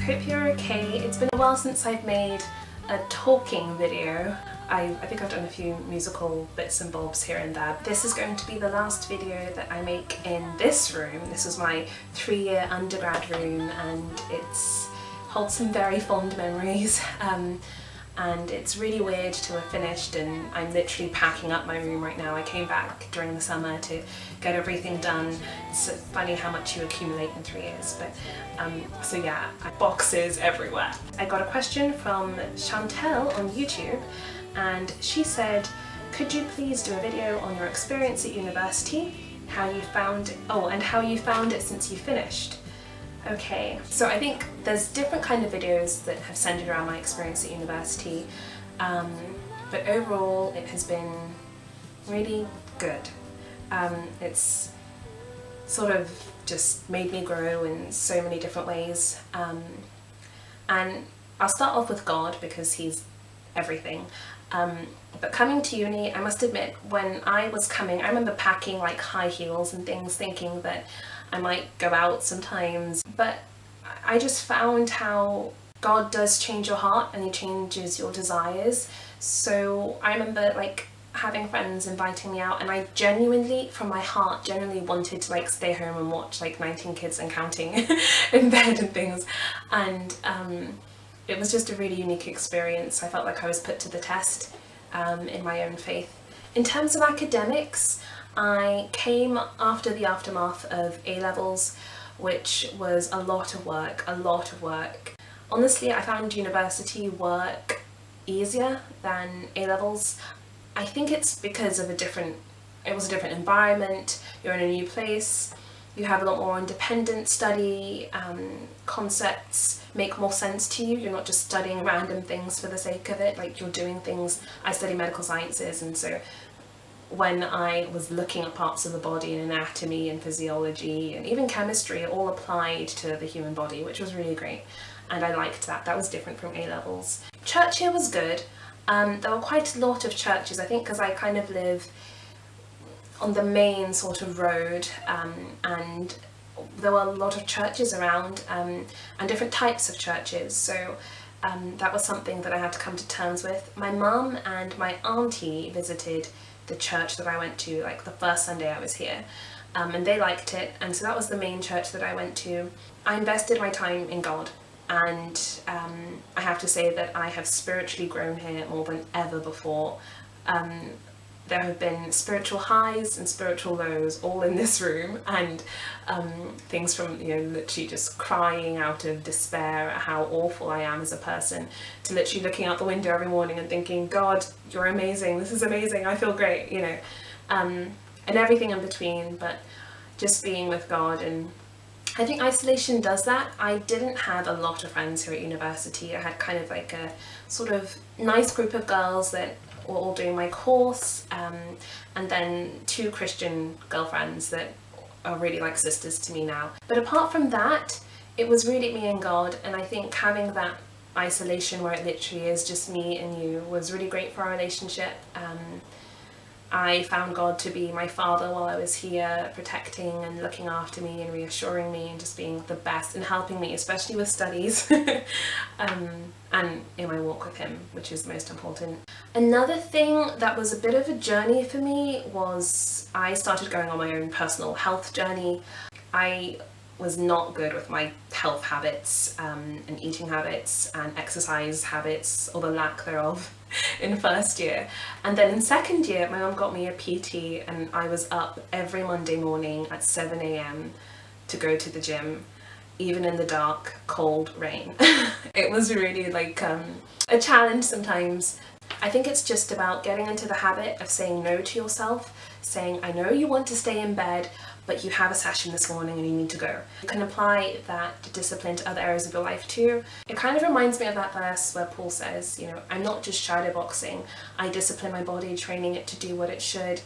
Hope you're okay. It's been a while since I've made a talking video. I think I've done a few musical bits and bobs here and there. This is going to be the last video that I make in this room. This was my 3-year undergrad room and it's holds some very fond memories. And it's really weird to have finished, and I'm literally packing up my room right now. I came back during the summer to get everything done. It's funny how much you accumulate in 3 years, but so yeah, boxes everywhere. I got a question from Chantel on YouTube, and she said, could you please do a video on your experience at university, how you found it, and how you found it since you finished? Okay, so I think there's different kind of videos that have centered around my experience at university, but overall it has been really good. It's sort of just made me grow in so many different ways, and I'll start off with God because He's everything. But coming to uni, I must admit, when I was coming, I remember packing like high heels and things, thinking that I might go out sometimes, but I just found how God does change your heart and He changes your desires. So I remember like having friends inviting me out, and I genuinely, from my heart, genuinely wanted to like stay home and watch like 19 Kids and Counting in bed and things. And it was just a really unique experience. I felt like I was put to the test in my own faith. In terms of academics, I came after the aftermath of A-levels, which was a lot of work. Honestly, I found university work easier than A-levels. I think it's because of it was a different environment, you're in a new place, you have a lot more independent study, concepts make more sense to you, you're not just studying random things for the sake of it, like you're doing things. I study medical sciences, and so when I was looking at parts of the body and anatomy and physiology and even chemistry, it all applied to the human body, which was really great, and I liked that. That was different from A-levels. Church here was good. There were quite a lot of churches, I think because I kind of live on the main sort of road, and there were a lot of churches around, and different types of churches, so that was something that I had to come to terms with. My mum and my auntie visited the church that I went to like the first Sunday I was here, and they liked it, and so that was the main church that I went to. I invested my time in God, and I have to say that I have spiritually grown here more than ever before. There have been spiritual highs and spiritual lows all in this room, and things from, literally just crying out of despair at how awful I am as a person, to literally looking out the window every morning and thinking, God, you're amazing, this is amazing, I feel great, and everything in between, but just being with God. And I think isolation does that. I didn't have a lot of friends here at university. I had kind of like a sort of nice group of girls that were all doing my course, and then 2 Christian girlfriends that are really like sisters to me now. But apart from that, it was really me and God, and I think having that isolation where it literally is just me and you was really great for our relationship. I found God to be my father while I was here, protecting and looking after me and reassuring me and just being the best and helping me, especially with studies, and in my walk with Him, which is most important. Another thing that was a bit of a journey for me was I started going on my own personal health journey. I was not good with my health habits, and eating habits and exercise habits, or the lack thereof, in first year. And then in second year, my mum got me a PT, and I was up every Monday morning at 7 AM to go to the gym, even in the dark, cold rain. It was really like a challenge sometimes. I think it's just about getting into the habit of saying no to yourself, saying, I know you want to stay in bed, but you have a session this morning and you need to go. You can apply that discipline to other areas of your life too. It kind of reminds me of that verse where Paul says, I'm not just shadowboxing, I discipline my body, training it to do what it should,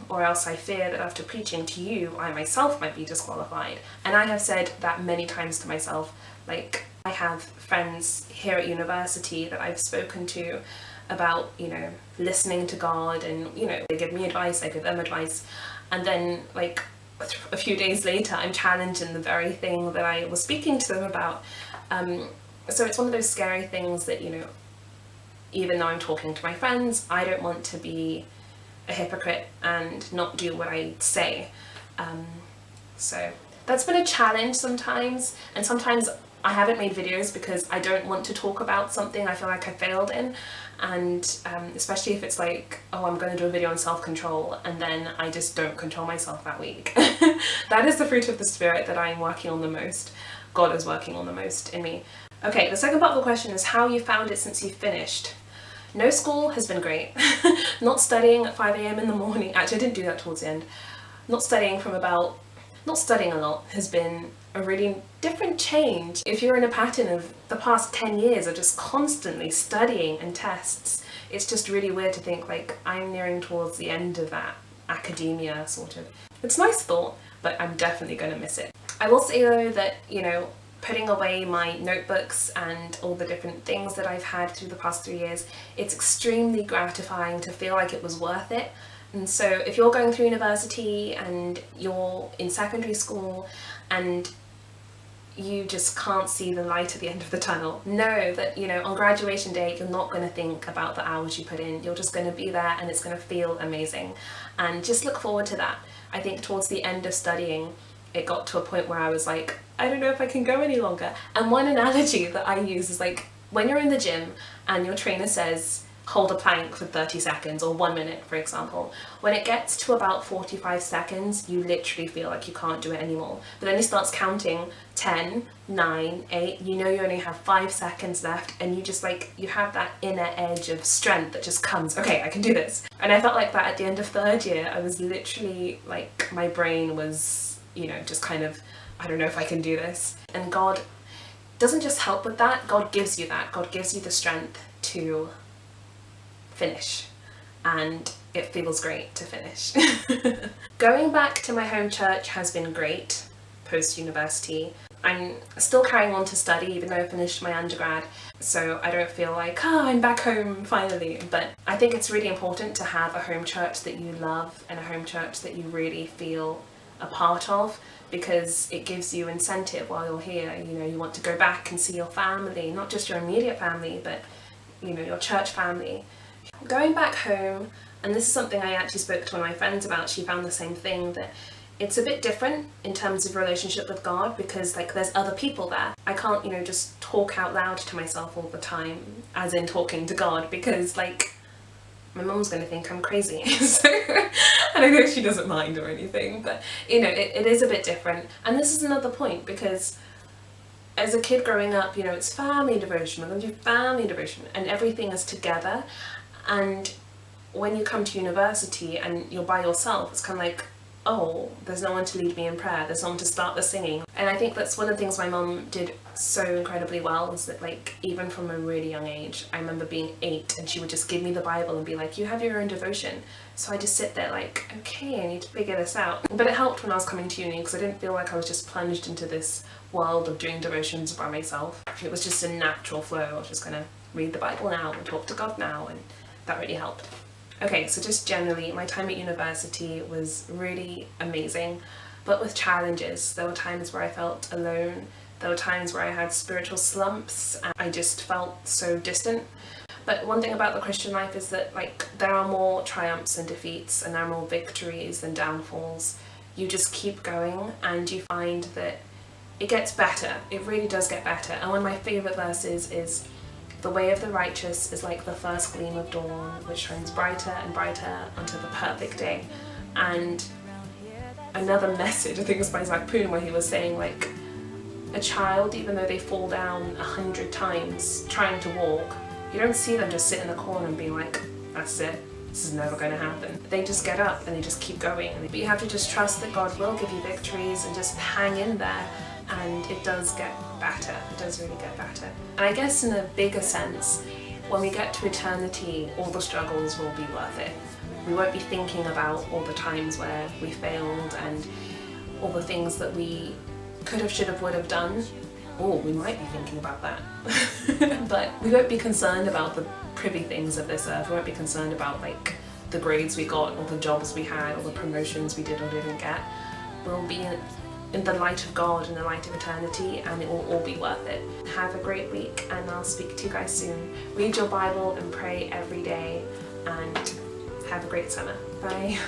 or else I fear that after preaching to you, I myself might be disqualified. And I have said that many times to myself. Like, I have friends here at university that I've spoken to about, listening to God, and, they give me advice, I give them advice, and then like a few days later I'm challenged in the very thing that I was speaking to them about, So it's one of those scary things that, you know, even though I'm talking to my friends, I don't want to be a hypocrite and not do what I say. So that's been a challenge sometimes, and sometimes I haven't made videos because I don't want to talk about something I feel like I failed in, and especially if it's like, oh, I'm going to do a video on self-control and then I just don't control myself that week. That is the fruit of the spirit that I'm working on the most. God is working on the most in me. Okay, the second part of the question is how you found it since you finished. No school has been great. Not studying at 5 a.m. in the morning, actually I didn't do that towards the end. Not studying a lot has been a really different change. If you're in a pattern of the past 10 years of just constantly studying and tests, it's just really weird to think like I'm nearing towards the end of that academia sort of. It's a nice thought, but I'm definitely going to miss it. I will say though that, you know, putting away my notebooks and all the different things that I've had through the past 3 years, it's extremely gratifying to feel like it was worth it. And so if you're going through university and you're in secondary school and you just can't see the light at the end of the tunnel, know that, you know, on graduation day you're not going to think about the hours you put in. You're just going to be there and it's going to feel amazing, and just look forward to that. I think towards the end of studying it got to a point where I was like, I don't know if I can go any longer. And one analogy that I use is like when you're in the gym and your trainer says hold a plank for 30 seconds or 1 minute, for example. When it gets to about 45 seconds, you literally feel like you can't do it anymore. But then he starts counting 10, 9, 8, you know you only have 5 seconds left, and you just like, you have that inner edge of strength that just comes, okay, I can do this. And I felt like that at the end of 3rd year. I was literally like, my brain was, you know, just kind of, I don't know if I can do this. And God doesn't just help with that, God gives you that. God gives you the strength to finish, and it feels great to finish. Going back to my home church has been great post-university. I'm still carrying on to study even though I finished my undergrad, so I don't feel like, oh, I'm back home finally. But I think it's really important to have a home church that you love and a home church that you really feel a part of, because it gives you incentive while you're here. You know, you want to go back and see your family, not just your immediate family, but you know, your church family. Going back home, and this is something I actually spoke to one of my friends about, she found the same thing, that it's a bit different in terms of relationship with God, because like there's other people there. I can't, you know, just talk out loud to myself all the time, as in talking to God, because like my mum's going to think I'm crazy. So, and I know she doesn't mind or anything, but you know, it is a bit different. And this is another point, because as a kid growing up, you know, it's family devotion, we're going to do family devotion, and everything is together. And when you come to university and you're by yourself, it's kind of like, oh, there's no one to lead me in prayer, there's no one to start the singing. And I think that's one of the things my mum did so incredibly well, is that like, even from a really young age, I remember being 8 and she would just give me the Bible and be like, you have your own devotion. So I just sit there like, okay, I need to figure this out. But it helped when I was coming to uni, because I didn't feel like I was just plunged into this world of doing devotions by myself. It was just a natural flow. I was just gonna read the Bible now and talk to God now, and that really helped. Okay, so just generally, my time at university was really amazing, but with challenges. There were times where I felt alone, there were times where I had spiritual slumps, and I just felt so distant. But one thing about the Christian life is that like, there are more triumphs than defeats, and there are more victories than downfalls. You just keep going, and you find that it gets better. It really does get better. And one of my favourite verses is, the way of the righteous is like the first gleam of dawn, which shines brighter and brighter until the perfect day. And another message, I think it was by Zach Poon, where he was saying like, a child, even though they fall down 100 times trying to walk, you don't see them just sit in the corner and be like, that's it, this is never going to happen. They just get up and they just keep going. But you have to just trust that God will give you victories, and just hang in there, and it does get better. It does really get better. And I guess in a bigger sense, when we get to eternity, all the struggles will be worth it. We won't be thinking about all the times where we failed and all the things that we could have, should have, would have done. Oh, we might be thinking about that. But we won't be concerned about the privy things of this earth. We won't be concerned about like the grades we got, or the jobs we had, or the promotions we did or didn't get. We'll be in the light of God, in the light of eternity, and it will all be worth it. Have a great week, and I'll speak to you guys soon. Read your Bible and pray every day, and have a great summer. Bye.